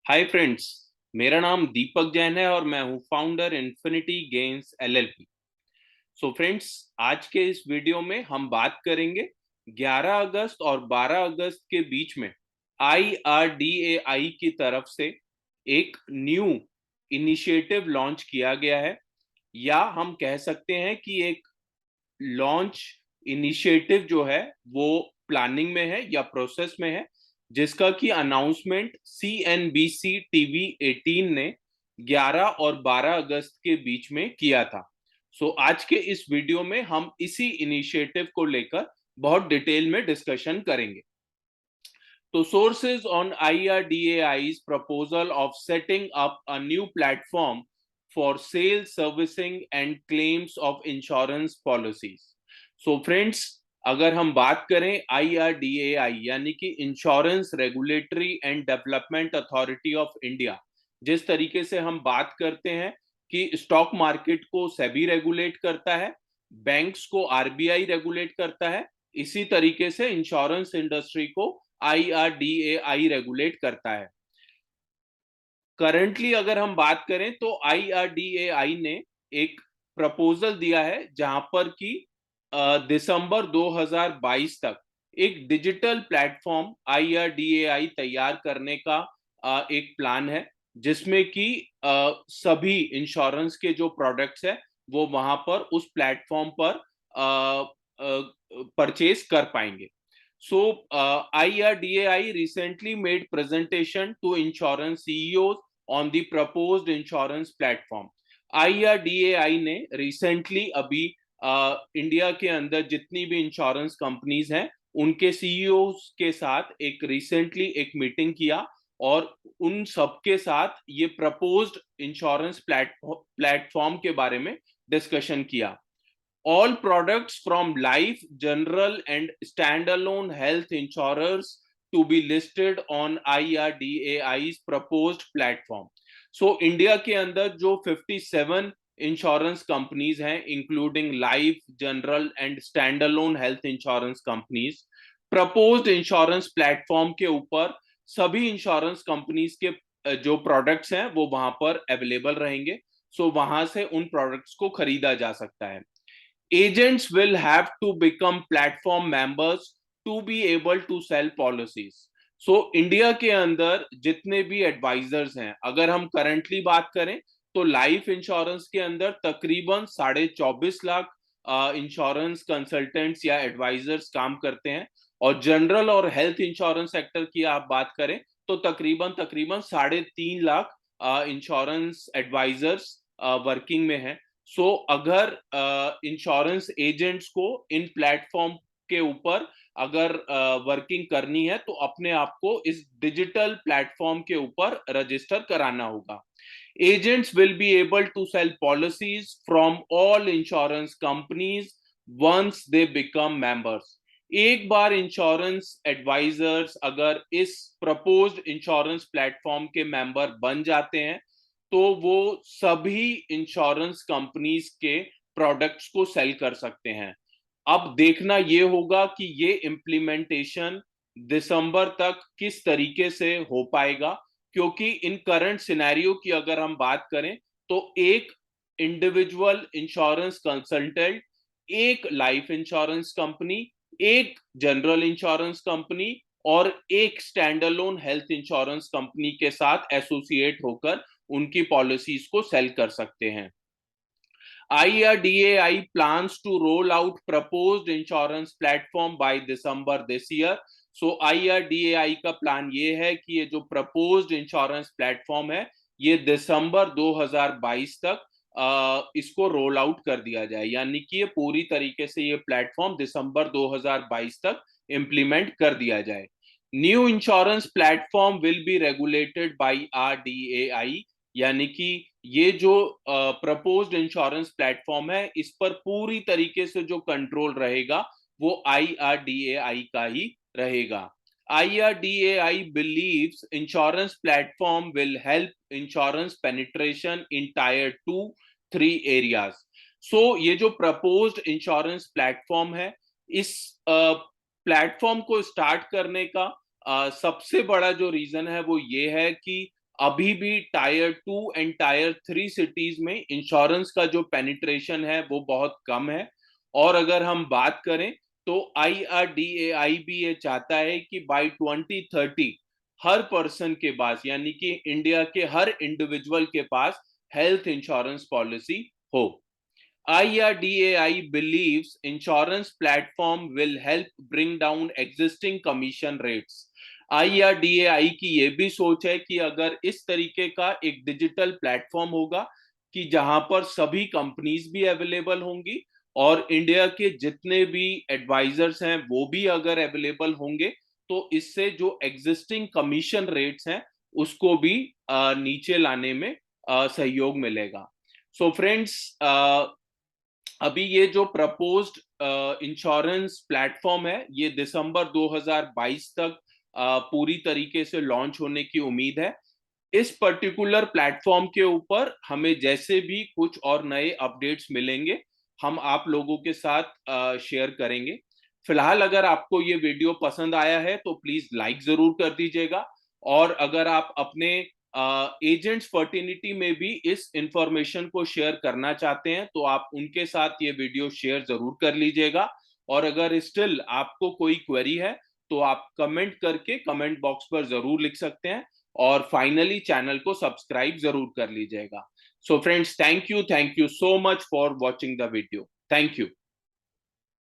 Hi friends. मेरा नाम दीपक जैन है और मैं हूं founder infinity games LLP. So friends, आज के इस वीडियो में हम बात करेंगे 11 अगस्त और 12 अगस्त के बीच में आईआरडीएआई की तरफ से एक न्यू इनिशिएटिव लॉन्च किया गया है, या हम कह सकते हैं कि एक लॉन्च इनिशिएटिव जो है वो प्लानिंग में है या प्रोसेस में है, जिसका कि अनाउंसमेंट सीएनबीसी टीवी 18 ने 11 और 12 अगस्त के बीच में किया था। आज के इस वीडियो में हम इसी इनिशिएटिव को लेकर बहुत डिटेल में डिस्कशन करेंगे। तो sources on IRDAI's proposal of setting up a new platform for sales, servicing and claims of insurance policies. Friends, अगर हम बात करें IRDAI यानी कि insurance regulatory and development authority of India, जिस तरीके से हम बात करते हैं कि स्टॉक मार्केट को सेबी रेगुलेट करता है, बैंक्स को आरबीआई रेगुलेट करता है, इसी तरीके से इंश्योरेंस इंडस्ट्री को आईआरडीएआई रेगुलेट करता है। करंटली अगर हम बात करें तो आईआरडीएआई ने एक प्रपोजल दिया है जहां पर कि दिसंबर 2022 तक एक डिजिटल प्लेटफॉर्म आईआरडीएआई तैयार करने का एक प्लान है, जिसमें कि सभी इंश्योरेंस के जो प्रोडक्ट्स है वो वहां पर उस प्लेटफॉर्म पर परचेज कर पाएंगे। IRDAI recently made presentation to insurance CEOs on the proposed insurance platform. IRDAI ने recently अभी इंडिया के अंदर जितनी भी इंश्योरेंस कंपनीज हैं उनके सीईओ के साथ एक रिसेंटली एक मीटिंग किया और उन सबके साथ ये प्रपोज्ड इंश्योरेंस प्लेटफॉर्म के बारे में डिस्कशन किया। All products from life, general and standalone health insurers to be listed on IRDAI's proposed platform. India के अंदर जो 57 इंश्योरेंस कंपनीज हैं, including life, general and standalone health insurance companies, proposed insurance platform के ऊपर सभी insurance companies के जो products हैं वो वहां पर अवेलेबल रहेंगे। वहां से उन प्रोडक्ट्स को खरीदा जा सकता है। Agents will have to become platform members to be able to sell policies. India के अंदर जितने भी एडवाइजर्स हैं, अगर हम करंटली बात करें तो लाइफ इंश्योरेंस के अंदर तकरीबन 24.5 लाख इंश्योरेंस कंसल्टेंट्स या एडवाइजर्स काम करते हैं, और जनरल और हेल्थ इंश्योरेंस सेक्टर की आप बात करें तो तकरीबन तकरीबन 3.5 लाख इंश्योरेंस एडवाइजर्स वर्किंग में हैं। अगर इंश्योरेंस एजेंट्स को इन प्लेटफॉर्म के ऊपर अगर वर्किंग करनी है तो अपने आप को इस डिजिटल प्लेटफॉर्म के ऊपर रजिस्टर कराना होगा। Agents will be able to sell policies from all insurance companies once they become members. एक बार इंश्योरेंस एडवाइजर्स अगर इस प्रपोज्ड इंश्योरेंस प्लेटफॉर्म के मेंबर बन जाते हैं तो वो सभी इंश्योरेंस कंपनीज के प्रोडक्ट्स को सेल कर सकते हैं। अब देखना ये होगा कि ये इम्प्लीमेंटेशन दिसंबर तक किस तरीके से हो पाएगा, क्योंकि इन करंट सिनेरियो की अगर हम बात करें तो एक इंडिविजुअल इंश्योरेंस कंसल्टेंट, एक लाइफ इंश्योरेंस कंपनी, एक जनरल इंश्योरेंस कंपनी और एक स्टैंडअलोन हेल्थ इंश्योरेंस कंपनी के साथ एसोसिएट होकर उनकी पॉलिसीज को सेल कर सकते हैं। IRDAI plans to roll out proposed insurance platform by December this year. IRDAI का प्लान ये है कि ये जो proposed insurance platform है ये दिसंबर 2022 तक इसको रोल आउट कर दिया जाए, यानी कि ये पूरी तरीके से ये प्लेटफॉर्म दिसंबर 2022 तक इंप्लीमेंट कर दिया जाए। New insurance platform will be regulated by RDAI, यानी कि ये जो प्रपोज्ड इंश्योरेंस प्लेटफॉर्म है इस पर पूरी तरीके से जो कंट्रोल रहेगा वो आईआरडीएआई का ही रहेगा। IRDAI believes insurance platform will help insurance penetration in tier 2, 3 areas. ये जो प्रपोज्ड इंश्योरेंस प्लेटफॉर्म है, इस प्लेटफॉर्म को स्टार्ट करने का सबसे बड़ा जो रीजन है वो ये है कि अभी भी टायर 2 एंड टायर 3 सिटीज में इंश्योरेंस का जो पेनिट्रेशन है वो बहुत कम है। और अगर हम बात करें तो IRDAI भी ये चाहता है कि बाय 2030 हर पर्सन के पास, यानी कि इंडिया के हर इंडिविजुअल के पास हेल्थ इंश्योरेंस पॉलिसी हो। IRDAI believes insurance platform will help bring down existing commission rates. IRDAI की ये भी सोच है कि अगर इस तरीके का एक डिजिटल प्लेटफॉर्म होगा कि जहां पर सभी कंपनीज भी अवेलेबल होंगी और इंडिया के जितने भी एडवाइजर्स हैं वो भी अगर अवेलेबल होंगे, तो इससे जो एग्जिस्टिंग कमीशन रेट्स हैं उसको भी नीचे लाने में सहयोग मिलेगा। सो फ्रेंड्स, अभी ये जो प्रपोज्ड इंश्योरेंस प्लेटफॉर्म है ये दिसंबर 2022 तक पूरी तरीके से लॉन्च होने की उम्मीद है। इस पर्टिकुलर प्लेटफॉर्म के ऊपर हमें जैसे भी कुछ और नए अपडेट्स मिलेंगे हम आप लोगों के साथ शेयर करेंगे। फिलहाल अगर आपको ये वीडियो पसंद आया है तो प्लीज लाइक जरूर कर दीजिएगा, और अगर आप अपने एजेंट्स फर्टिनिटी में भी इस इंफॉर्मेशन को शेयर करना चाहते हैं तो आप उनके साथ ये वीडियो शेयर जरूर कर लीजिएगा। और अगर स्टिल आपको कोई क्वेरी है तो आप कमेंट करके कमेंट बॉक्स पर जरूर लिख सकते हैं, और फाइनली चैनल को सब्सक्राइब जरूर कर लीजिएगा। So friends, thank you so much for watching the video. Thank you.